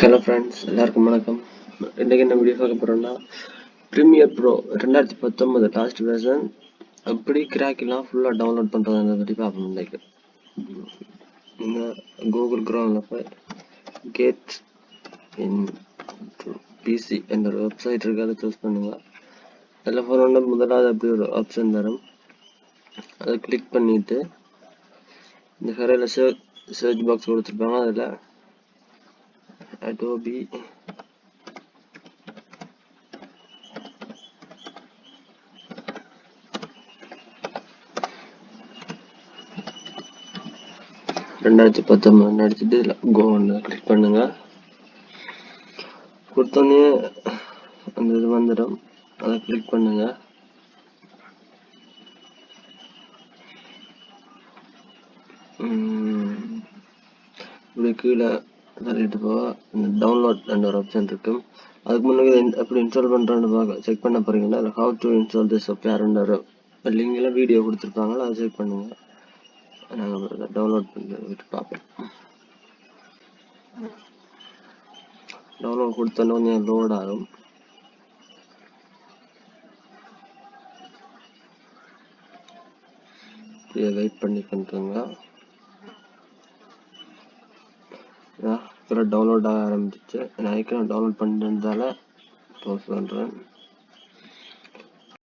Hello friends, எல்லாருக்கும் வணக்கம். இன்றைக்கி என்ன வீடியோ பார்க்க போகிறோம்னா, ப்ரீமியர் ப்ரோ 2019 லாஸ்ட் வெர்ஷன் எப்படி கிராக்கெல்லாம் ஃபுல்லாக டவுன்லோட் பண்ணுறதை பற்றி பார்ப்போம். இன்றைக்கு நீங்கள் கூகுள் க்ரோமில் போய் கேட் இன் பிசி என்ற ஒரு வெப்சைட் இருக்குது, அதை சூஸ் பண்ணுங்கள். அதில் போனோன்னா முதலாவது அப்படி ஒரு ஆப்ஷன் தரும், அதை கிளிக் பண்ணிவிட்டு இந்த கரையில் சர்ச் பாக்ஸ் கொடுத்துருப்பாங்க. அதில் Adobe அடிச்சுட்டு இதில் கோ கிளிக் பண்ணுங்க. கொடுத்தோன்னே அந்த இது வந்துடும், அதை கிளிக் பண்ணுங்க. இப்படி கீழே தள்ளிட்டு போக டவுன்லோட் என்ற ஒரு ஆப்ஷன் இருக்கும். அதுக்கு முன்னாடி எப்படி இன்ஸ்டால் பண்ணுறேன்னு செக் பண்ண போறீங்கன்னா அதில் ஹவு டு இன்ஸ்டால் திஸ் சாஃப்ட்வேர்ன்ற ஒரு லிங்கில் வீடியோ கொடுத்துருப்பாங்களோ அதை செக் பண்ணுங்க. நாங்கள் டவுன்லோட் பண்ணிட்டு பார்ப்போம். டவுன்லோட் கொடுத்தோன்னே கொஞ்சம் லோட் ஆகும். வெயிட் பண்ணி பண்ணுறோங்க. டவுன்லோட் ஆக ஆரம்பிச்சிச்சு. நான் டவுன்லோட் பண்ணுறதால க்ளோஸ் பண்ணுறேன்.